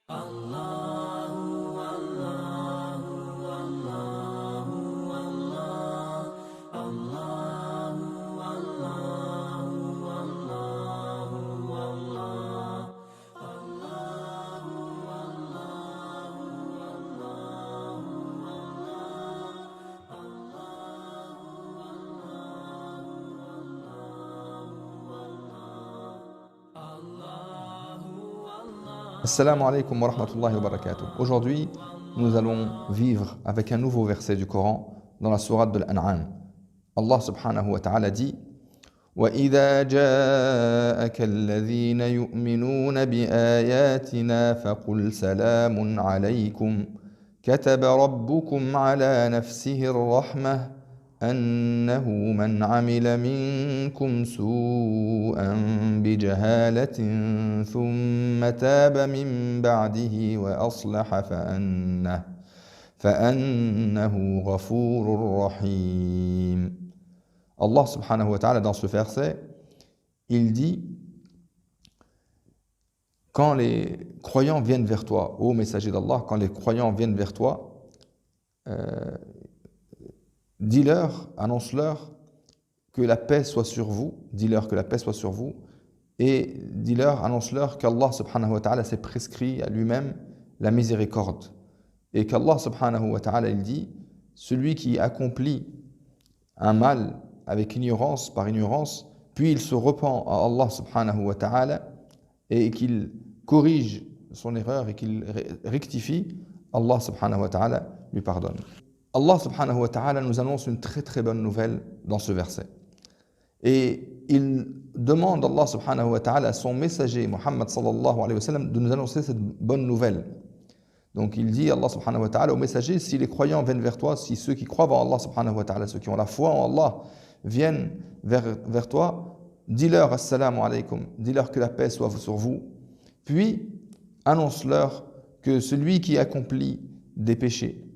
Allahu Allahu Allahu Allah Allahu Allahu Allahu Allah Allahu Allahu Assalamu alaikum wa rahmatullahi wa barakatuh. Aujourd'hui, nous allons vivre avec un nouveau verset du Coran dans la sourate de l'An'am. Allah subhanahu wa ta'ala dit وَإِذَا جَاءَكَ الَّذِينَ يُؤْمِنُونَ بِآيَاتِنَا فَقُلْ سَلَامٌ عَلَيْكُمْ كَتَبَ رَبُّكُمْ عَلَى نَفْسِهِ الرَّحْمَةِ أنه من عمل منكم سوءا بجهالة ثم تاب من بعده وأصلح فأنه غفور رحيم. Allah subhanahu wa ta'ala dans ce verset, il dit: quand les croyants viennent vers toi, ô messager d'Allah, quand les croyants viennent vers toi, dis-leur, annonce-leur que la paix soit sur vous, dis-leur que la paix soit sur vous, et dis-leur, annonce-leur qu'Allah subhanahu wa ta'ala s'est prescrit à lui-même la miséricorde. Et qu'Allah subhanahu wa ta'ala, il dit, celui qui accomplit un mal avec ignorance, par ignorance, puis il se repent à Allah subhanahu wa ta'ala, et qu'il corrige son erreur et qu'il rectifie, Allah subhanahu wa ta'ala lui pardonne. Allah subhanahu wa ta'ala nous annonce une très très bonne nouvelle dans ce verset. Et il demande Allah subhanahu wa ta'ala à son messager Muhammad sallallahu alayhi wa sallam de nous annoncer cette bonne nouvelle. Donc il dit Allah subhanahu wa ta'ala au messager, si les croyants viennent vers toi, si ceux qui croient en Allah subhanahu wa ta'ala, ceux qui ont la foi en Allah viennent vers toi, dis-leur assalamu alaykum, dis-leur que la paix soit sur vous, puis annonce-leur que celui qui accomplit des péchés.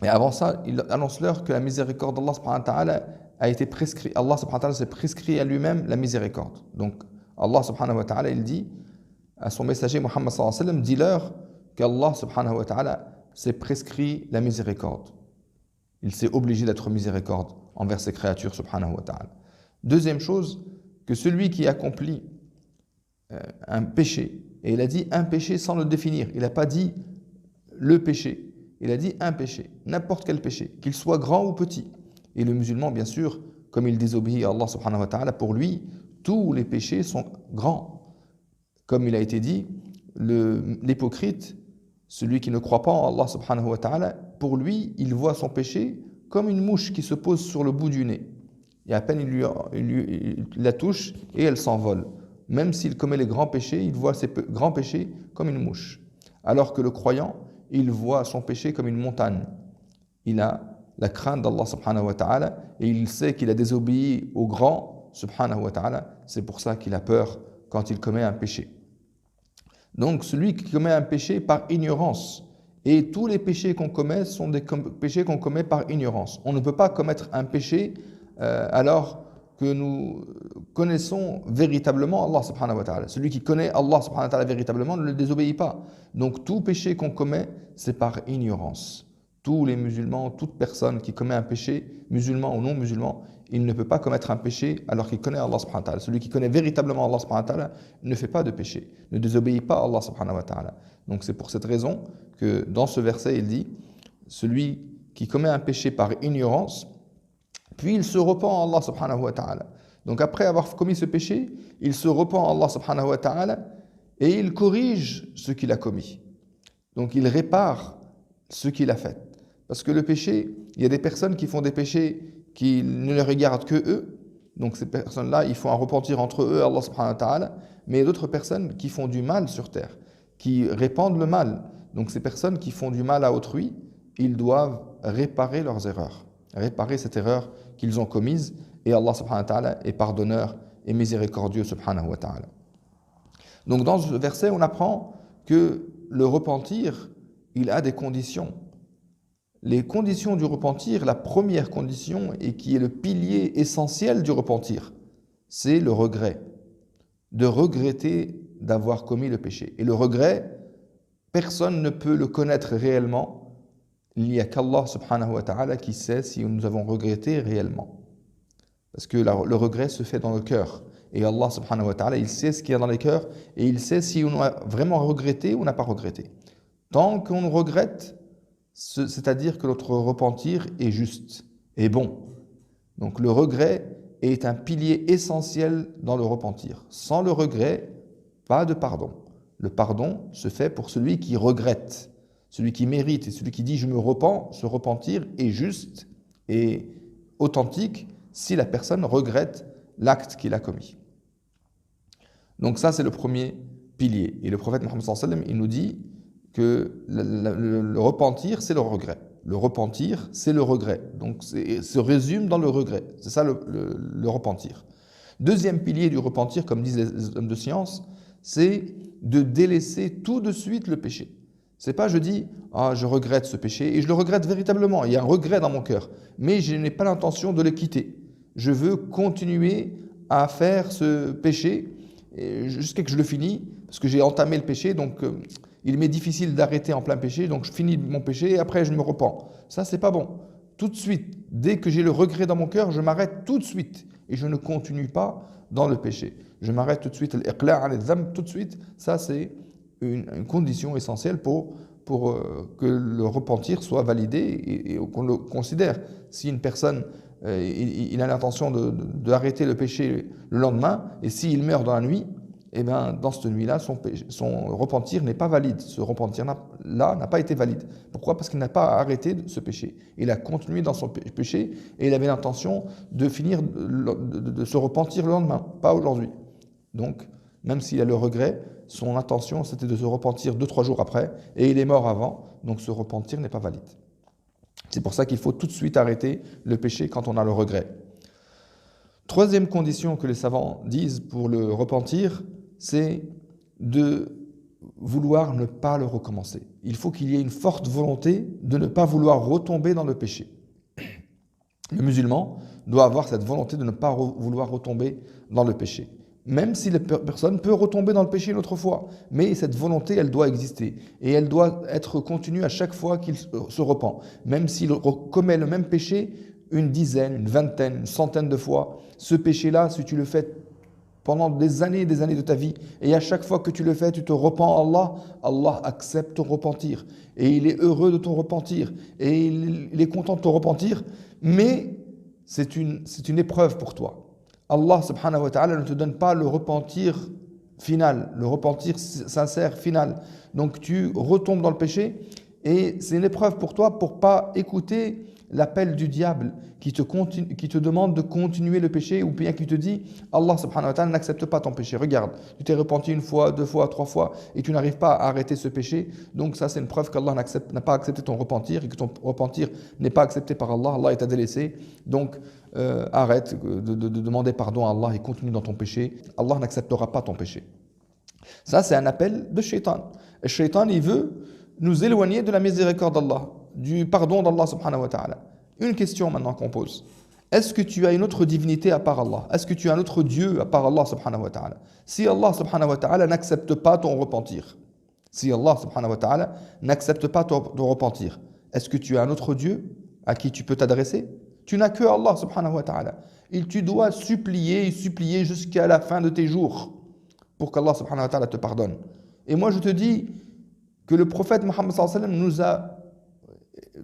Et avant ça, il annonce-leur que la miséricorde d'Allah subhanahu wa ta'ala a été prescrite. Allah subhanahu wa ta'ala s'est prescrit à lui-même la miséricorde. Donc Allah subhanahu wa ta'ala, il dit à son messager Muhammad sallallahu alayhi wa sallam, dis-leur qu'Allah subhanahu wa ta'ala s'est prescrit la miséricorde. Il s'est obligé d'être miséricorde envers ses créatures subhanahu wa ta'ala. Deuxième chose, que celui qui accomplit un péché, et il a dit un péché sans le définir, il n'a pas dit le péché. Il a dit un péché, n'importe quel péché, qu'il soit grand ou petit. Et le musulman, bien sûr, comme il désobéit à Allah subhanahu wa ta'ala, pour lui, tous les péchés sont grands. Comme il a été dit, l'hypocrite, celui qui ne croit pas en Allah subhanahu wa ta'ala, pour lui, il voit son péché comme une mouche qui se pose sur le bout du nez. Et à peine il la touche et elle s'envole. Même s'il commet les grands péchés, il voit ses grands péchés comme une mouche. Alors que le croyant, il voit son péché comme une montagne. Il a la crainte d'Allah subhanahu wa ta'ala et il sait qu'il a désobéi au grand subhanahu wa ta'ala. C'est pour ça qu'il a peur quand il commet un péché. Donc celui qui commet un péché par ignorance, et tous les péchés qu'on commet sont des péchés qu'on commet par ignorance. On ne peut pas commettre un péché alors que nous connaissons véritablement Allah subhanahu wa ta'ala. Celui qui connaît Allah subhanahu wa ta'ala véritablement ne le désobéit pas. Donc tout péché qu'on commet, c'est par ignorance. Tous les musulmans, toute personne qui commet un péché, musulman ou non musulman, il ne peut pas commettre un péché alors qu'il connaît Allah subhanahu wa ta'ala. Celui qui connaît véritablement Allah subhanahu wa ta'ala ne fait pas de péché, ne désobéit pas à Allah subhanahu wa ta'ala. Donc c'est pour cette raison que dans ce verset, il dit, celui qui commet un péché par ignorance, puis il se repent à Allah subhanahu wa ta'ala. Donc après avoir commis ce péché, il se repent à Allah subhanahu wa ta'ala et il corrige ce qu'il a commis. Donc il répare ce qu'il a fait. Parce que le péché, il y a des personnes qui font des péchés qui ne les regardent que eux. Donc ces personnes-là, il faut un repentir entre eux et Allah subhanahu wa ta'ala. Mais il y a d'autres personnes qui font du mal sur terre, qui répandent le mal. Donc ces personnes qui font du mal à autrui, ils doivent réparer leurs erreurs, réparer cette erreur qu'ils ont commise, et Allah subhanahu wa ta'ala est pardonneur et miséricordieux subhanahu wa ta'ala. Donc dans ce verset, on apprend que le repentir, il a des conditions. Les conditions du repentir, la première condition, et qui est le pilier essentiel du repentir, c'est le regret. De regretter d'avoir commis le péché. Et le regret, personne ne peut le connaître réellement. Il n'y a qu'Allah subhanahu wa ta'ala qui sait si nous avons regretté réellement. Parce que le regret se fait dans le cœur. Et Allah subhanahu wa ta'ala, il sait ce qu'il y a dans les cœurs et il sait si on a vraiment regretté ou n'a pas regretté. Tant qu'on regrette, c'est-à-dire que notre repentir est juste, est bon. Donc le regret est un pilier essentiel dans le repentir. Sans le regret, pas de pardon. Le pardon se fait pour celui qui regrette, celui qui mérite et celui qui dit « je me repens », ce repentir est juste et authentique si la personne regrette l'acte qu'il a commis. Donc ça, c'est le premier pilier. Et le prophète Mohammed sallallahu alayhi wa sallam, il nous dit que le repentir, c'est le regret. Le repentir, c'est le regret. Donc, se résume dans le regret. C'est ça le repentir. Deuxième pilier du repentir, comme disent les hommes de science, c'est de délaisser tout de suite le péché. C'est pas je dis « Ah, je regrette ce péché » et je le regrette véritablement. Il y a un regret dans mon cœur. Mais je n'ai pas l'intention de le quitter. Je veux continuer à faire ce péché jusqu'à que je le finis, parce que j'ai entamé le péché, donc il m'est difficile d'arrêter en plein péché, donc je finis mon péché et après je me repens. Ça, c'est pas bon. Tout de suite, dès que j'ai le regret dans mon cœur, je m'arrête tout de suite et je ne continue pas dans le péché. Je m'arrête tout de suite, tout de suite. Ça, c'est une condition essentielle pour que le repentir soit validé et qu'on le considère. Si une personne il a l'intention d'arrêter le péché le lendemain, et s'il meurt dans la nuit, eh bien, dans cette nuit-là, son repentir n'est pas valide. Ce repentir-là n'a pas été valide. Pourquoi? Parce qu'il n'a pas arrêté ce péché. Il a continué dans son péché et il avait l'intention de finir de se repentir le lendemain, pas aujourd'hui. Donc, même s'il a le regret, son intention c'était de se repentir 2-3 jours après, et il est mort avant, donc ce repentir n'est pas valide. C'est pour ça qu'il faut tout de suite arrêter le péché quand on a le regret. Troisième condition que les savants disent pour le repentir, c'est de vouloir ne pas le recommencer. Il faut qu'il y ait une forte volonté de ne pas vouloir retomber dans le péché. Le musulman doit avoir cette volonté de ne pas vouloir retomber dans le péché. Même si la personne peut retomber dans le péché une autre fois. Mais cette volonté, elle doit exister. Et elle doit être continue à chaque fois qu'il se repent. Même s'il commet le même péché une dizaine, une vingtaine, une centaine de fois, ce péché-là, si tu le fais pendant des années de ta vie, et à chaque fois que tu le fais, tu te repens à Allah, Allah accepte ton repentir. Et il est heureux de ton repentir. Et il est content de ton repentir. Mais c'est une épreuve pour toi. Allah subhanahu wa ta'ala ne te donne pas le repentir final, le repentir sincère final. Donc tu retombes dans le péché et c'est une épreuve pour toi pour ne pas écouter l'appel du diable qui te demande de continuer le péché ou bien qui te dit Allah subhanahu wa ta'ala n'accepte pas ton péché. Regarde, tu t'es repenti 1 fois, 2 fois, 3 fois et tu n'arrives pas à arrêter ce péché. Donc ça c'est une preuve qu'Allah n'a pas accepté ton repentir et que ton repentir n'est pas accepté par Allah. Allah t'a délaissé. Donc arrête de demander pardon à Allah et continue dans ton péché. Allah n'acceptera pas ton péché. Ça c'est un appel de shaitan. Et shaitan il veut nous éloigner de la miséricorde d'Allah, du pardon d'Allah subhanahu wa ta'ala. Une question maintenant qu'on pose. Est-ce que tu as une autre divinité à part Allah? Est-ce que tu as un autre Dieu à part Allah subhanahu wa ta'ala? Si Allah subhanahu wa ta'ala n'accepte pas ton repentir, si Allah subhanahu wa ta'ala n'accepte pas ton repentir, est-ce que tu as un autre Dieu à qui tu peux t'adresser? Tu n'as que Allah subhanahu wa ta'ala. Et tu dois supplier jusqu'à la fin de tes jours pour qu'Allah subhanahu wa ta'ala te pardonne. Et moi je te dis que le prophète Mohammed sallallahu alayhi wa sallam nous a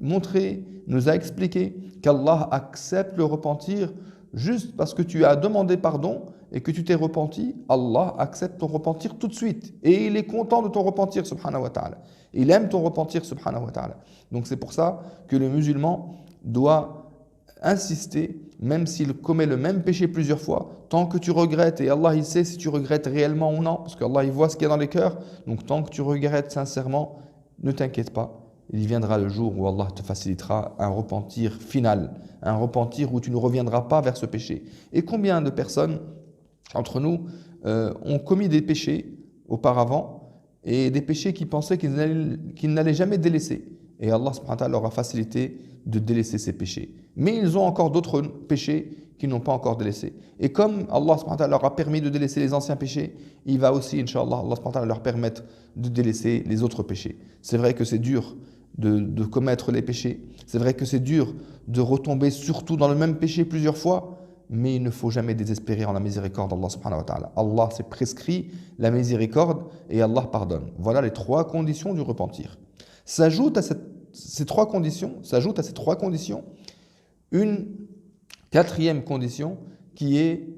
montré, nous a expliqué qu'Allah accepte le repentir juste parce que tu as demandé pardon et que tu t'es repenti. Allah accepte ton repentir tout de suite et il est content de ton repentir subhanahu wa ta'ala. Il aime ton repentir subhanahu wa ta'ala. Donc c'est pour ça que le musulman doit insister, même s'il commet le même péché plusieurs fois, tant que tu regrettes, et Allah il sait si tu regrettes réellement ou non, parce qu'Allah il voit ce qu'il y a dans les cœurs, donc tant que tu regrettes sincèrement, ne t'inquiète pas, il viendra le jour où Allah te facilitera un repentir final, un repentir où tu ne reviendras pas vers ce péché. Et combien de personnes entre nous ont commis des péchés auparavant, et des péchés qu'ils pensaient qu'ils n'allaient jamais délaisser, et Allah subhanahu wa ta'ala leur a facilité de délaisser ces péchés. Mais ils ont encore d'autres péchés qu'ils n'ont pas encore délaissés. Et comme Allah subhanahu wa ta'ala leur a permis de délaisser les anciens péchés, il va aussi, Inch'Allah, Allah subhanahu wa ta'ala leur permettre de délaisser les autres péchés. C'est vrai que c'est dur de commettre les péchés. C'est vrai que c'est dur de retomber surtout dans le même péché plusieurs fois, mais il ne faut jamais désespérer en la miséricorde d'Allah subhanahu wa ta'ala. Allah s'est prescrit la miséricorde et Allah pardonne. Voilà les 3 conditions du repentir. S'ajoute à ces trois conditions une 4e condition qui est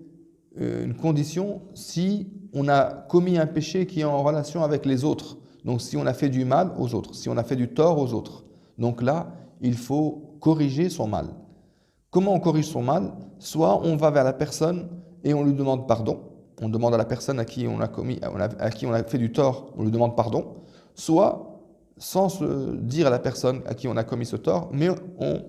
une condition si on a commis un péché qui est en relation avec les autres. Donc si on a fait du mal aux autres, si on a fait du tort aux autres. Donc là, il faut corriger son mal. Comment on corrige son mal? Soit on va vers la personne et on lui demande pardon. On demande à la personne à qui on a fait du tort, on lui demande pardon. Soit, sans se dire à la personne à qui on a commis ce tort, mais on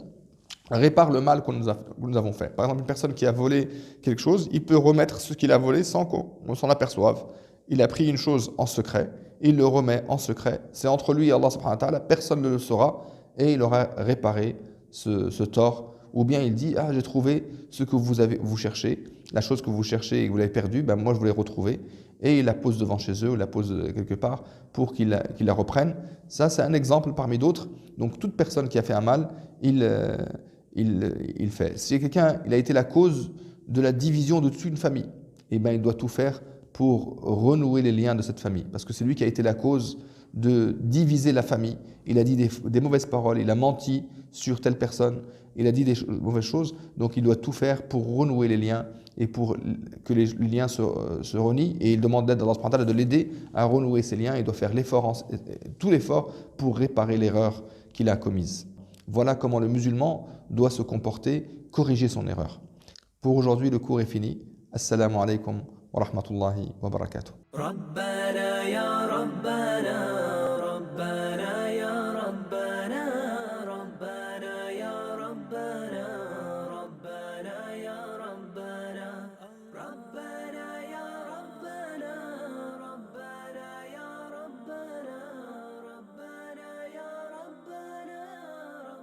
répare le mal que nous avons fait. Par exemple, une personne qui a volé quelque chose, il peut remettre ce qu'il a volé sans qu'on s'en aperçoive. Il a pris une chose en secret, il le remet en secret. C'est entre lui et Allah subhanahu wa ta'ala, personne ne le saura et il aura réparé ce tort. Ou bien il dit, ah j'ai trouvé ce que vous cherchez, la chose que vous cherchez et que vous l'avez perdue, ben moi je vous l'ai retrouvée. Et il la pose devant chez eux, ou la pose quelque part pour qu'ils la reprennent. Ça c'est un exemple parmi d'autres. Donc toute personne qui a fait un mal, il fait. Si quelqu'un il a été la cause de la division de toute une famille, eh ben, il doit tout faire pour renouer les liens de cette famille. Parce que c'est lui qui a été la cause de diviser la famille. Il a dit des mauvaises paroles, il a menti sur telle personne, il a dit des mauvaises choses. Donc il doit tout faire pour renouer les liens et pour que les liens se renient. Et il demande d'aide d'Allah subhanahu wa ta'ala de l'aider à renouer ces liens. Il doit faire tout l'effort pour réparer l'erreur qu'il a commise. Voilà comment le musulman doit se comporter, corriger son erreur. Pour aujourd'hui, le cours est fini. Assalamu alaikum wa rahmatullahi wa barakatuh.